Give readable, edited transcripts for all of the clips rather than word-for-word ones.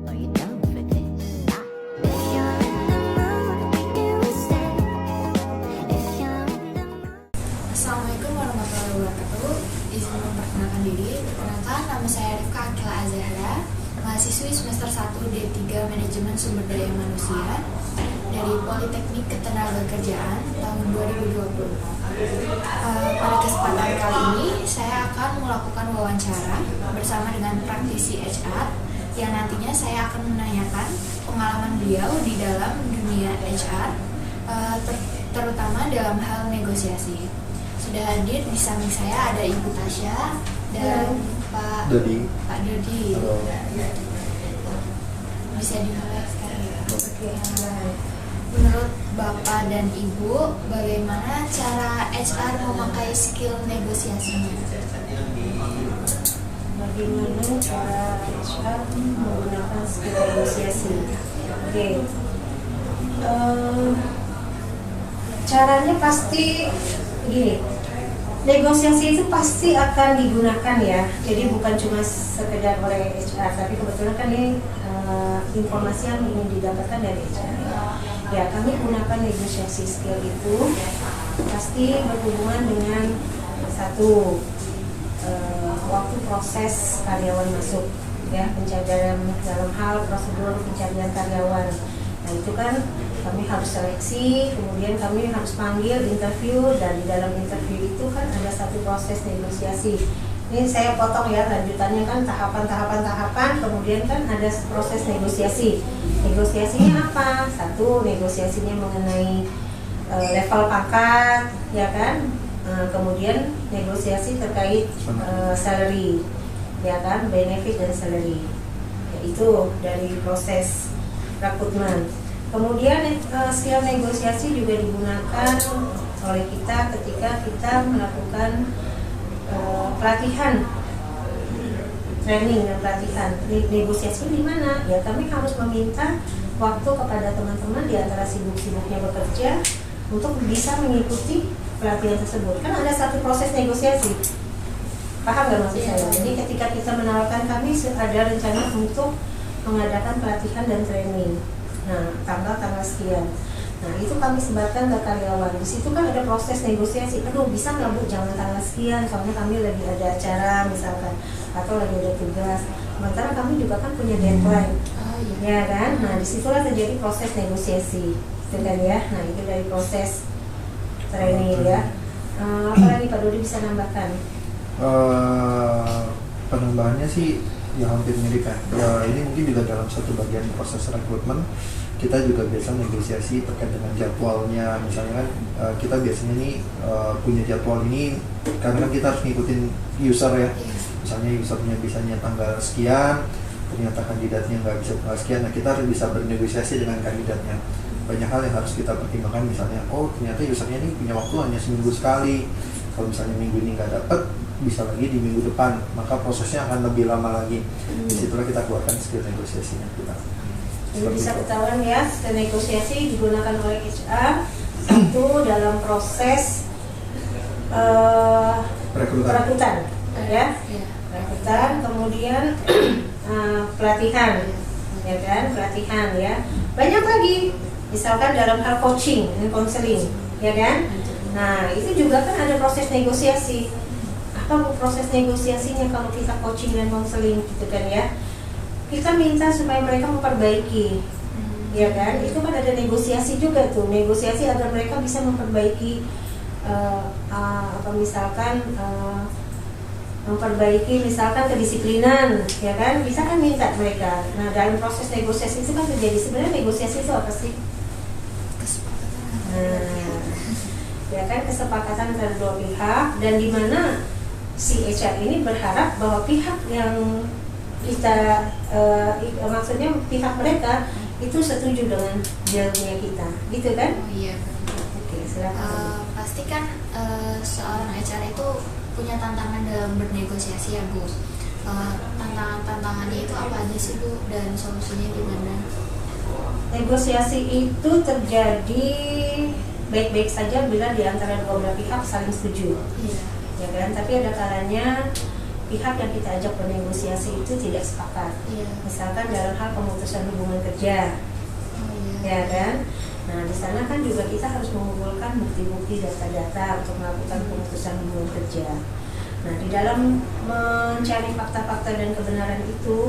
Are you down for this? If you're in the mood, you say. If you're in the mood. Assalamualaikum warahmatullahi wabarakatuh. Izin memperkenalkan diri. Perkenalkan, nama saya Rifka Akila Azahra, mahasiswi semester 1 D3 Manajemen Sumber Daya Manusia dari Politeknik Ketenagakerjaan tahun 2020. Pada kesempatan kali ini, saya akan melakukan wawancara bersama dengan praktisi HR yang nantinya saya akan menanyakan pengalaman beliau di dalam dunia HR, terutama dalam hal negosiasi. Sudah hadir di samping saya ada Ibu Tasya dan Pak Dodi. Halo. Bisa dimulai sekarang ya. Oke. Menurut Bapak dan Ibu, bagaimana cara HR memakai skill negosiasinya? Bagaimana cara HR menggunakan skill negosiasi? Oke. Caranya pasti gini. Negosiasi itu pasti akan digunakan ya. Jadi bukan cuma sekedar oleh HR, tapi kebetulan kan ini informasi yang ingin didapatkan dari HR. Ya, kami gunakan negosiasi skill itu pasti berhubungan dengan satu waktu proses karyawan masuk, ya, pencarian dalam hal prosedur pencarian karyawan. Nah, itu kan kami harus seleksi, kemudian kami harus panggil interview, dan di dalam interview itu kan ada satu proses negosiasi. Ini saya potong ya, lanjutannya kan tahapan, kemudian kan ada proses negosiasi. Negosiasinya apa? Satu, negosiasinya mengenai level pangkat, ya kan? Kemudian negosiasi terkait salary, ya kan? Benefit dan salary. Ya, itu dari proses rekrutmen. Kemudian skill negosiasi juga digunakan oleh kita ketika kita melakukan pelatihan, training dan pelatihan. Negosiasi di mana? Ya, kami harus meminta waktu kepada teman-teman di antara sibuk-sibuknya bekerja untuk bisa mengikuti pelatihan tersebut. Kan ada satu proses negosiasi. Paham nggak maksud saya? Jadi ketika kita menawarkan, kami ada rencana untuk mengadakan pelatihan dan training. Nah, tanggal sekian. Nah, itu kami sebarkan ke karyawan. Di situ kan ada proses negosiasi. Aduh, bisa nggak Bu, jangan tanggal sekian, soalnya kami lagi ada acara misalkan, atau lagi ada tugas. Sementara kami juga kan punya deadline, ya kan? Nah, disitulah terjadi proses negosiasi, gitu kan ya? Nah, itu dari proses training ya. Apalagi Pak Dodi bisa nambahkan? Penambahannya sih ya hampir mirip kan. Ya, ini mungkin juga dalam satu bagian proses rekrutmen. Kita juga biasa negosiasi terkait dengan jadwalnya. Misalnya kan kita biasanya nih punya jadwal ini karena kita harus ngikutin user ya. Misalnya usernya bisanya tanggal sekian, ternyata kandidatnya nggak bisa tanggal sekian. Nah, kita harus bisa bernegosiasi dengan kandidatnya. Banyak hal yang harus kita pertimbangkan. Misalnya, oh ternyata usernya ini punya waktu hanya seminggu sekali. Kalau misalnya minggu ini nggak dapat, bisa lagi di minggu depan. Maka prosesnya akan lebih lama lagi. Disitulah kita keluarkan skill negosiasinya kita. Jadi bisa ketahuan ya, skill negosiasi digunakan oleh HR satu dalam proses perekrutan, ya, perekrutan, kemudian pelatihan, ya kan, pelatihan ya. Banyak lagi, misalkan dalam hal coaching dan konseling, ya kan. Nah, itu juga kan ada proses negosiasi. Apa proses negosiasinya kalau kita coaching dan konseling, gitu kan ya? Kita minta supaya mereka memperbaiki, ya kan? Itu kan ada negosiasi juga tuh, negosiasi agar mereka bisa memperbaiki memperbaiki misalkan kedisiplinan, ya kan? Bisa kan minta mereka. Nah, dalam proses negosiasi itu kan terjadi, sebenarnya negosiasi itu apa sih? Nah, ya kan, kesepakatan antara dua pihak, dan di mana si HR ini berharap bahwa pihak yang kita maksudnya pihak mereka itu setuju dengan dealnya kita, gitu kan? Oh iya. Oke, silakan. Pasti kan seorang HR itu punya tantangan dalam bernegosiasi ya Bu. Tantangannya itu apa aja sih Bu, dan solusinya gimana? Negosiasi itu terjadi baik-baik saja bila di antara dua belah pihak saling setuju, ya kan? Tapi ada kalanya pihak yang kita ajak bernegosiasi itu tidak sepakat. Iya. Misalkan dalam hal pemutusan hubungan kerja, Oh, iya. ya kan? Nah, di sana kan juga kita harus mengumpulkan bukti-bukti, data-data untuk melakukan pemutusan hubungan kerja. Nah, di dalam mencari fakta-fakta dan kebenaran itu,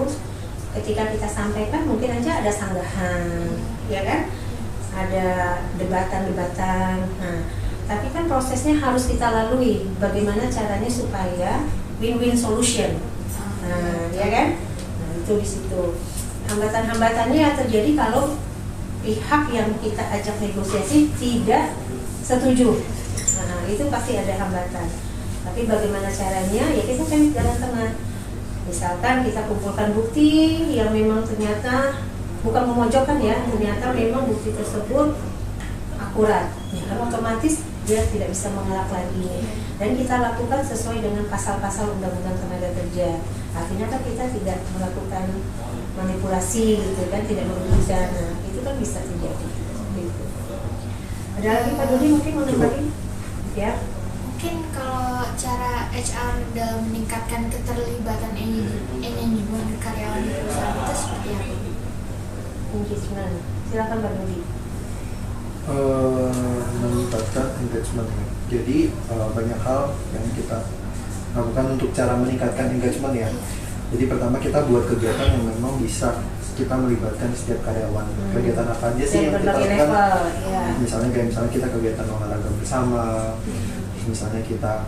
ketika kita sampaikan mungkin aja ada sanggahan, ya kan? Ada debatan-debatan. Nah, tapi kan prosesnya harus kita lalui. Bagaimana caranya supaya win-win solution. Nah, ya kan? Nah, itu di situ. Hambatan-hambatannya terjadi kalau pihak yang kita ajak negosiasi tidak setuju. Nah, itu pasti ada hambatan. Tapi bagaimana caranya? Ya kita cari jalan tengah. Misalkan kita kumpulkan bukti yang memang ternyata bukan memojokkan ya, ternyata memang bukti tersebut akurat. Ya kan otomatis dia tidak bisa mengelak lagi. Dan kita lakukan sesuai dengan pasal-pasal Undang-Undang Tenaga Kerja. Artinya kan kita tidak melakukan manipulasi gitu kan, tidak merugikan dana. Itu kan bisa terjadi. Gitu. Ada lagi Pak Dodi mungkin mau nambahin? Ya. Mungkin kalau cara HR dalam meningkatkan keterlibatan manajemen karyawan di perusahaan itu seperti apa? Engagement. Silakan Pak Dodi. Meningkatkan engagement. Jadi banyak hal yang kita lakukan untuk cara meningkatkan engagement ya. Jadi pertama kita buat kegiatan yang memang bisa kita melibatkan setiap karyawan. Kegiatan apa aja sih yang kita lakukan? Ya. Misalnya kita kegiatan olahraga bersama. Misalnya kita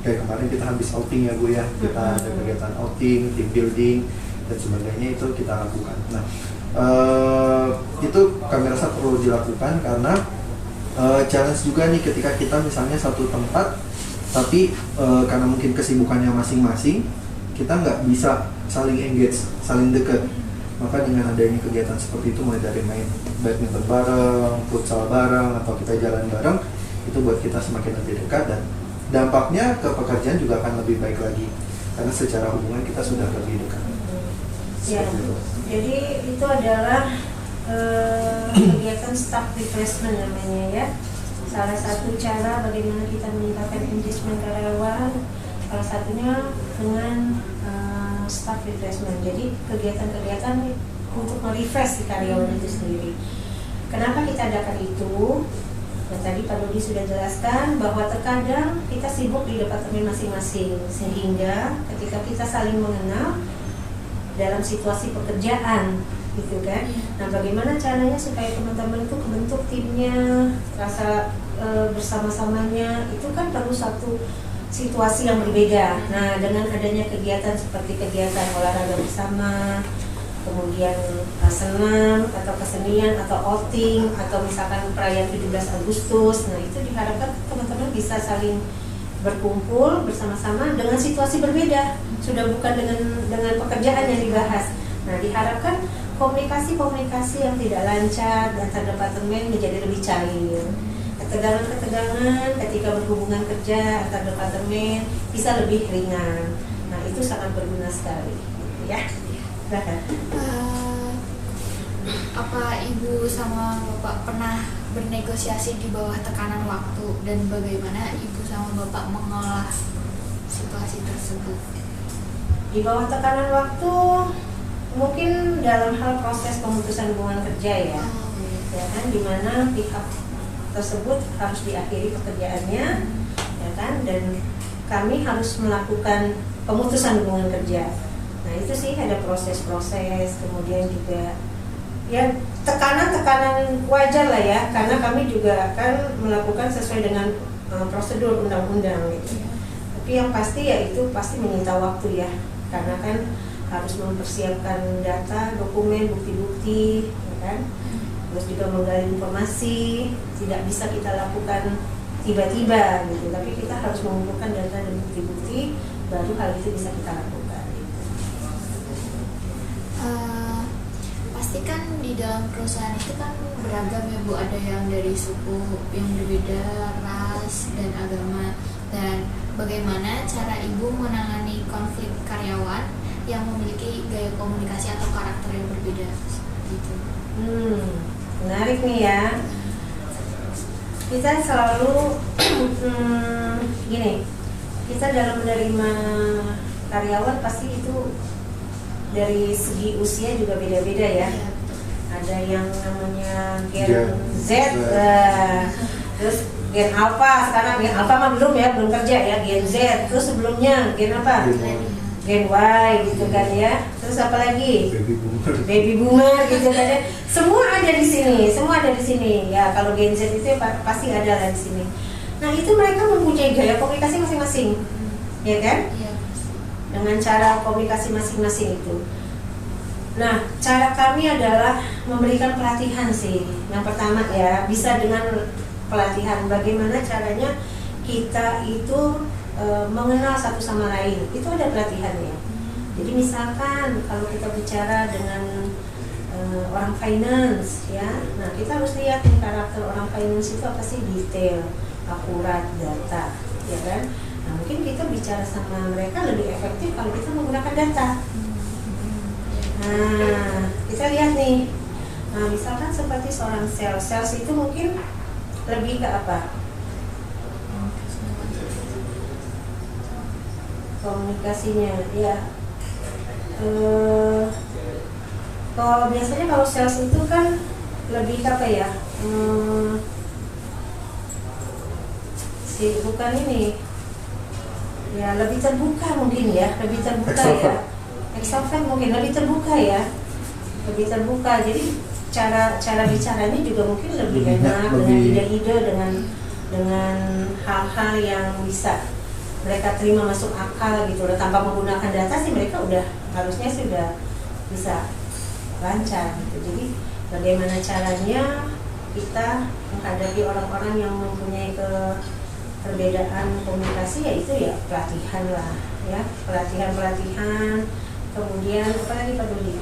kayak kemarin kita habis outing ya Bu ya. Kita ada kegiatan outing, team building dan sebagainya itu kita lakukan. Nah, itu kami rasa perlu dilakukan karena challenge juga nih ketika kita misalnya satu tempat tapi karena mungkin kesibukannya masing-masing kita nggak bisa saling engage, saling dekat. Maka dengan adanya kegiatan seperti itu mulai dari main badminton bareng, futsal bareng, atau kita jalan bareng itu buat kita semakin lebih dekat dan dampaknya ke pekerjaan juga akan lebih baik lagi karena secara hubungan kita sudah lebih dekat. Ya, jadi itu adalah kegiatan staff refreshment namanya ya. Salah satu cara bagaimana kita meningkatkan engagement karyawan, salah satunya dengan staff refreshment. Jadi kegiatan-kegiatan untuk merefresh si karyawan itu sendiri. Kenapa kita adakan itu? Dan tadi Pak Dodi sudah jelaskan bahwa terkadang kita sibuk di departemen masing-masing sehingga ketika kita saling mengenal dalam situasi pekerjaan gitu kan. Nah, bagaimana caranya supaya teman-teman itu membentuk timnya, rasa bersama-samanya itu kan perlu satu situasi yang berbeda. Nah, dengan adanya kegiatan seperti kegiatan olahraga bersama, kemudian senam atau kesenian atau outing atau misalkan perayaan 17 Agustus, nah itu diharapkan teman-teman bisa saling berkumpul bersama-sama dengan situasi berbeda, sudah bukan dengan pekerjaan yang dibahas. Nah, diharapkan komunikasi yang tidak lancar antar departemen menjadi lebih cair. Ketegangan-ketegangan ketika berhubungan kerja antar departemen bisa lebih ringan. Nah, itu sangat berguna sekali, ya. Apa Ibu sama Bapak pernah bernegosiasi di bawah tekanan waktu dan bagaimana Ibu sama Bapak mengolah situasi tersebut? Di bawah tekanan waktu mungkin dalam hal proses pemutusan hubungan kerja ya, ya kan, dimana pihak tersebut harus diakhiri pekerjaannya, ya kan, dan kami harus melakukan pemutusan hubungan kerja. Nah, itu sih ada proses-proses, kemudian juga ya tekanan-tekanan wajar lah ya, karena kami juga akan melakukan sesuai dengan prosedur undang-undang gitu. Tapi yang pasti ya itu pasti menyita waktu ya, karena kan harus mempersiapkan data, dokumen, bukti-bukti, ya kan. Terus juga menggali informasi, tidak bisa kita lakukan tiba-tiba gitu, tapi kita harus mengumpulkan data dan bukti-bukti, baru hal itu bisa kita lakukan. Pastikan di dalam perusahaan itu kan beragam ya Bu, ada yang dari suku yang berbeda, ras dan agama. Dan bagaimana cara Ibu menangani konflik karyawan yang memiliki gaya komunikasi atau karakter yang berbeda gitu? Menarik nih ya. Kita selalu gini, kita dalam menerima karyawan pasti itu dari segi usia juga beda-beda ya. Iya. Ada yang namanya Gen Gen Z, Z. terus Gen Alpha, sekarang Gen Alpha mah belum ya, belum kerja ya, Gen Z, terus sebelumnya Gen apa? Gen Y gitu kan ya. Terus apa lagi? Baby boomer. Baby boomer gitu kan ya. Semua ada di sini, semua ada di sini. Ya kalau Gen Z itu ya pasti ada lah di sini. Nah itu mereka mempunyai gaya komunikasi masing-masing, ya kan? Iya. Dengan cara komunikasi masing-masing itu. Nah, cara kami adalah memberikan pelatihan sih. Yang pertama ya, bisa dengan pelatihan bagaimana caranya kita itu mengenal satu sama lain. Itu ada pelatihannya. Jadi misalkan kalau kita bicara dengan orang finance ya, nah kita harus lihat nih karakter orang finance itu apa sih, detail, akurat, data, ya kan? Nah mungkin kita bicara sama mereka lebih efektif kalau kita menggunakan data. Nah kita lihat nih, nah misalkan seperti seorang sales itu mungkin lebih ke apa? Komunikasinya ya. Kalau biasanya kalau sales itu kan lebih ke apa ya? Bukan ini ya, lebih terbuka mungkin ya, lebih terbuka ya, extrovert mungkin lebih terbuka ya, lebih terbuka. Jadi cara bicaranya juga mungkin lebih enak, dengan ide-ide, dengan hal-hal yang bisa mereka terima masuk akal gitu. Tanpa menggunakan data sih mereka udah harusnya sudah bisa lancar gitu. Jadi bagaimana caranya kita menghadapi orang-orang yang mempunyai perbedaan komunikasi, yaitu ya pelatihan lah ya, pelatihan. Kemudian apa lagi Pak Dodi?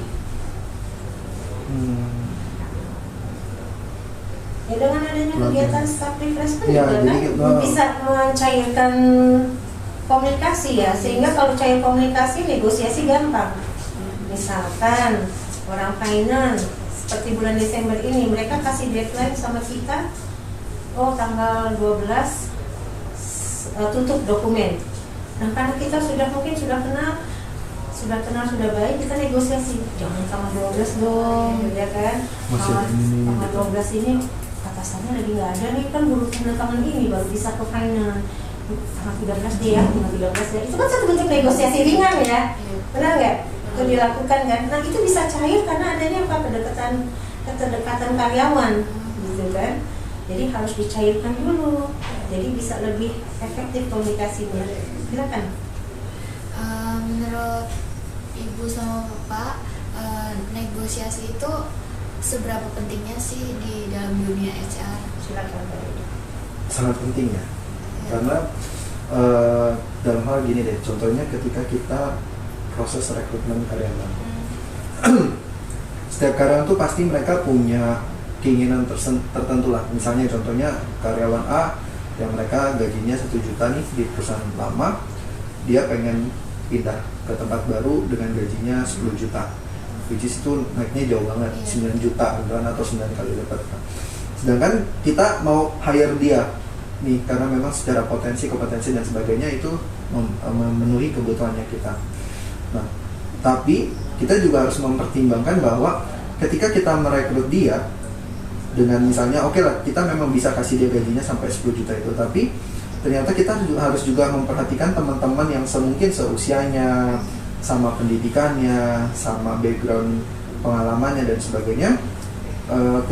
Ya dengan adanya kegiatan staff refreshment Ya, juga jadi kan kita bisa mencairkan komunikasi ya, sehingga kalau cair komunikasi negosiasi gampang. Misalkan orang finance seperti bulan Desember ini mereka kasih deadline sama kita, oh tanggal 12 tutup dokumen. Nah karena kita sudah kenal sudah baik, kita negosiasi jangan tanggal 12 dong, ya kan? Tanggal 12 ini atasannya lagi nggak ada nih, kan baru tangan ini baru bisa ke finance. Tanggal 13 deh ya, tanggal 13 ya. Itu kan satu bentuk negosiasi ringan ya, benar nggak? Itu dilakukan kan? Nah itu bisa cair karena adanya apa? Kedekatan karyawan, gitu kan? Jadi harus dicairkan dulu, jadi bisa lebih efektif komunikasinya. Silakan. Menurut Ibu sama Bapak, negosiasi itu seberapa pentingnya sih di dalam dunia HR? Silakan. Sangat penting ya, karena dalam hal gini deh, contohnya ketika kita proses rekrutmen karyawan, setiap karyawan tuh pasti mereka punya keinginan tertentu lah. Misalnya contohnya karyawan A yang mereka gajinya 1 juta nih di perusahaan lama, dia pengen pindah ke tempat baru dengan gajinya 10 juta, which is itu naiknya jauh banget, 9 juta atau 9 kali lipat. Sedangkan kita mau hire dia nih karena memang secara kompetensi dan sebagainya itu memenuhi kebutuhannya kita. Nah, tapi kita juga harus mempertimbangkan bahwa ketika kita merekrut dia dengan misalnya oke lah, kita memang bisa kasih dia gajinya sampai 10 juta itu, tapi ternyata kita harus juga memperhatikan teman-teman yang mungkin seusianya, sama pendidikannya, sama background pengalamannya dan sebagainya.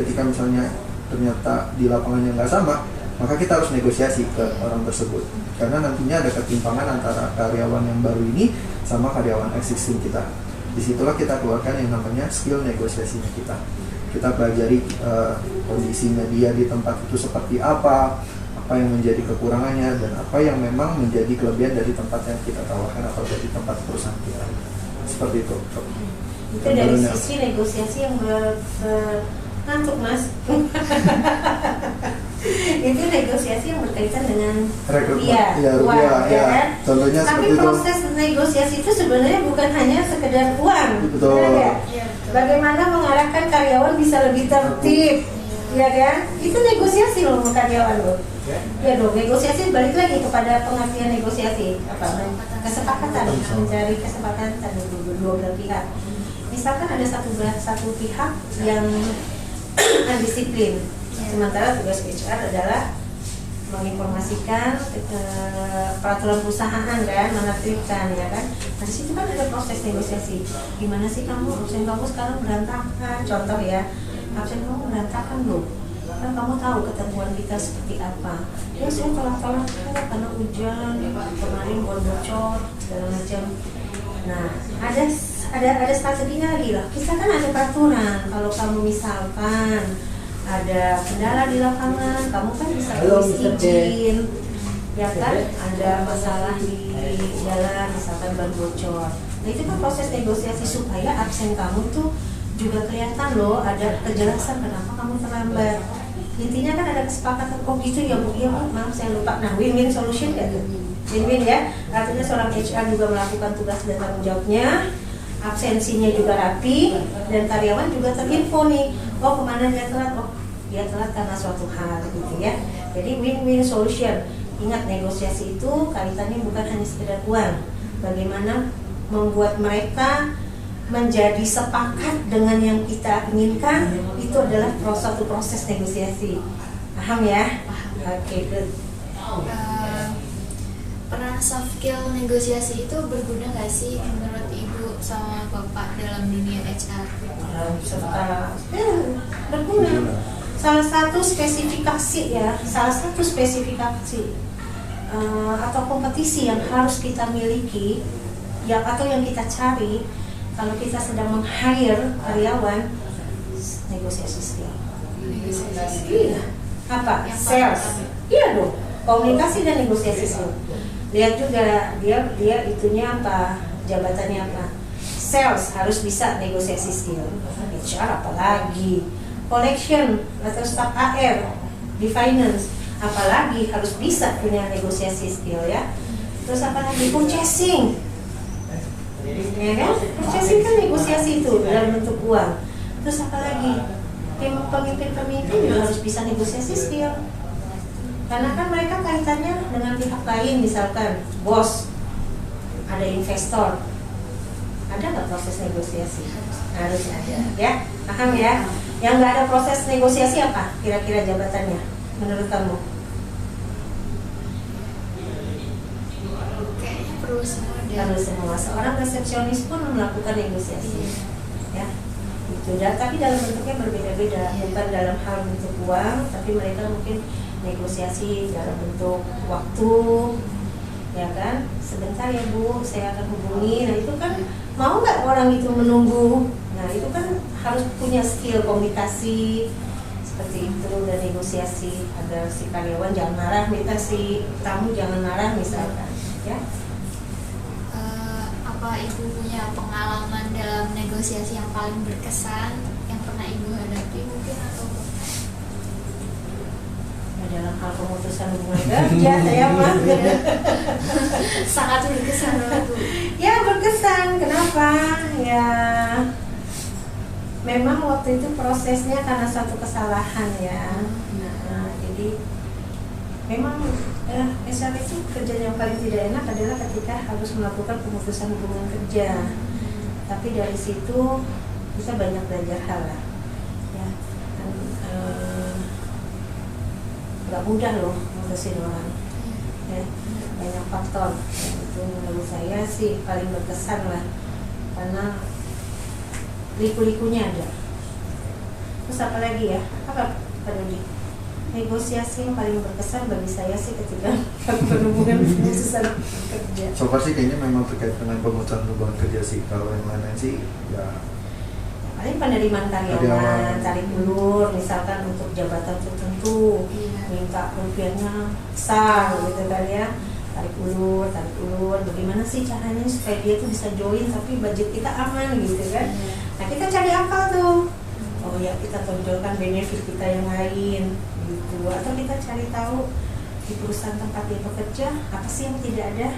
Ketika misalnya ternyata di lapangannya nggak sama, maka kita harus negosiasi ke orang tersebut, karena nantinya ada ketimpangan antara karyawan yang baru ini sama karyawan existing kita. Disitulah kita keluarkan yang namanya skill negosiasinya kita. Kita pelajari kondisinya dia di tempat itu seperti apa yang menjadi kekurangannya, dan apa yang memang menjadi kelebihan dari tempat yang kita tawarkan atau dari tempat perusahaan kita. Seperti itu. Itu dari sisi negosiasi yang ngantuk Mas. Itu negosiasi yang berkaitan dengan rupiah, ya kan? Contohnya tapi seperti proses negosiasi itu sebenarnya bukan hanya sekedar uang. Betul. Bagaimana mengarahkan karyawan bisa lebih tertib, ya kan? Itu negosiasi loh sama karyawan loh. Ya dong, negosiasi balik lagi kepada pengertian negosiasi apa? Kesepakatan, mencari kesepakatan dua belah pihak. Misalkan ada satu pihak yang undisiplin, sementara tugas HR adalah menginformasikan peraturan perusahaan kan, menertibkan ya kan. Nah, di situ kan ada proses negosiasi. Gimana sih absen kamu sekarang berantakan? Contoh ya, absen kamu berantakan loh. Kan kamu tahu ketentuan kita seperti apa. Ya saya telat-telat karena hujan, kemarin bocor segala macam. Nah, ada strateginya lagi lah. Kita kan ada peraturan. Kalau kamu misalkan ada kendala di lapangan, kamu kan bisa tulis izin, ya kan? Ada masalah di jalan, misalkan ban bocor. Nah itu kan proses negosiasi supaya absen kamu tuh juga kelihatan loh, ada kejelasan kenapa kamu terlambat. Intinya kan ada kesepakatan, oh gitu ya Bu, iya Bu, maaf saya lupa. Nah win-win solution ya tuh, win-win ya. Artinya seorang HR juga melakukan tugas dan tanggung jawabnya, absensinya juga rapi, dan karyawan juga terinfo nih, oh kemana dia telat, oh dia telat karena suatu hal gitu ya. Jadi win-win solution. Ingat, negosiasi itu kaitannya bukan hanya sekedar uang, bagaimana membuat mereka menjadi sepakat dengan yang kita inginkan, itu adalah satu proses negosiasi. Paham ya? Oke, good. Peran soft skill negosiasi itu berguna nggak sih menurut Ibu sama Bapak dalam dunia HR? Berguna. Salah satu spesifikasi atau kompetisi yang harus kita miliki, ya atau yang kita cari kalau kita sedang meng-hire karyawan, negosiasi skill. Iya. Apa? Sales. Iya dong. Komunikasi dan negosiasi skill. Lihat juga dia itunya apa, jabatannya apa. Sales harus bisa negosiasi skill. HR apalagi. Collection atau staff AR di finance apalagi harus bisa punya negosiasi skill ya. Terus apa lagi? Purchasing. Ya kan? Purchasing kan negosiasi itu dalam bentuk uang. Terus apa lagi? Pemimpin-pemimpin juga harus bisa negosiasi skill. Karena kan mereka kaitannya dengan pihak lain, misalkan bos, ada investor. Ada nggak proses negosiasi? Harus ada, ya. Paham ya? Yang nggak ada proses negosiasi apa? Kira-kira jabatannya menurut kamu? Kayaknya perlu semua deh. Perlu semua. Seorang resepsionis pun melakukan negosiasi, ya. Itu. Tapi dalam bentuknya berbeda-beda. Bukan dalam hal bentuk uang, tapi mereka mungkin negosiasi dalam bentuk waktu, ya kan? Sebentar ya Bu, saya akan hubungi. Nah itu kan mau nggak orang itu menunggu? Nah itu kan harus punya skill komunikasi seperti itu dan negosiasi agar si karyawan jangan marah, minta si tamu jangan marah misalkan, ya. Apa Ibu punya pengalaman dalam negosiasi yang paling berkesan yang pernah Ibu hadapi mungkin atau Dalam hal pemutusan hubungan kerja saya mah sangat berkesan banget Bu? ya berkesan. Kenapa? Ya memang waktu itu prosesnya karena satu kesalahan ya. Nah, jadi memang HR itu kerjaan yang paling tidak enak adalah ketika harus melakukan pemutusan hubungan kerja. Tapi dari situ kita banyak belajar hal lah. Ya, kan, nggak mudah loh ngurusin orang, ya, banyak faktor. Itu menurut saya sih paling berkesan lah, karena liku-likunya ada. Terus apa lagi ya? Apa Pak Dodi? Negosiasi yang paling berkesan bagi saya sih ketika hubungan pemutusan kerja. So far sih kayaknya memang terkait dengan pemutusan hubungan kerja sih. Kalau yang lain sih ya Paling penerimaan karyawan, tarik ulur, misalkan untuk jabatan tertentu, minta rupiahnya besar gitu kan ya, tarik ulur, bagaimana sih caranya supaya dia tuh bisa join tapi budget kita aman gitu kan. Nah kita cari akal tuh, oh ya kita tonjolkan benefit kita yang lain gitu, atau kita cari tahu di perusahaan tempat dia bekerja apa sih yang tidak ada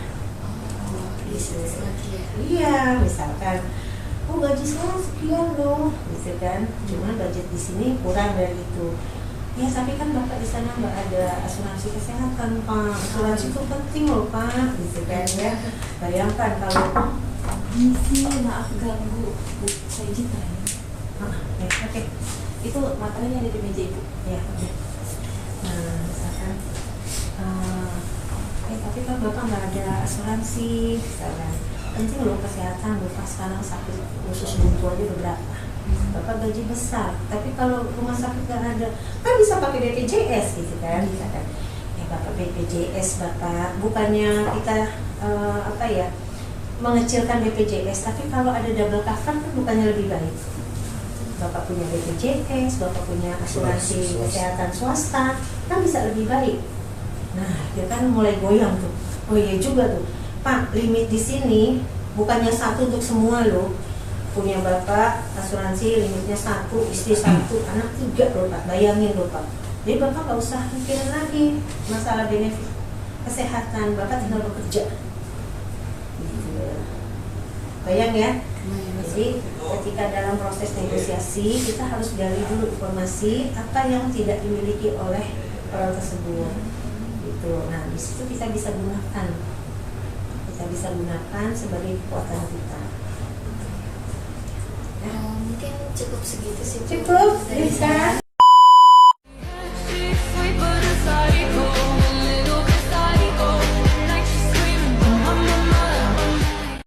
gitu. Iya, misalkan gaji saya sekian loh, gitu kan. Cuman budget di sini kurang dari itu. Ya tapi kan Bapak di sana nggak ada asuransi kesehatan Pak. Asuransi itu penting loh Pak, gitu kan ya. Bayangkan kalau Misi, maaf ganggu. Bu, saya izin tanya. ya, oke. Itu materinya ada di meja Ibu. Ya, oke. Nah, misalkan tapi kan Bapak nggak ada asuransi, misalkan. Penting loh kesehatan, Bapak sekarang sakit khusus buntu aja beberapa. Bapak gaji besar, tapi kalau rumah sakit nggak ada, kan bisa pakai BPJS gitu kan, bisa kan? Ya Bapak BPJS Bapak, bukannya kita mengecilkan BPJS, tapi kalau ada double cover kan bukannya lebih baik. Bapak punya BPJS, Bapak punya asuransi kesehatan swasta, kan bisa lebih baik. Nah, dia kan mulai goyang tuh. Oh iya juga tuh, Pak, limit di sini bukannya satu untuk semua loh. Punya Bapak asuransi limitnya 1, istri 1, anak 3 loh Pak. Bayangin loh Pak. Jadi Bapak nggak usah mikirin lagi masalah benefit kesehatan, Bapak tinggal bekerja. Gitu. Bayang ya. Jadi ketika dalam proses negosiasi kita harus gali dulu informasi apa yang tidak dimiliki oleh orang tersebut. Gitu. Nah di situ kita bisa gunakan sebagai kekuatan kita. Mungkin cukup segitu sih Bu. Cukup, Dari bisa. saya.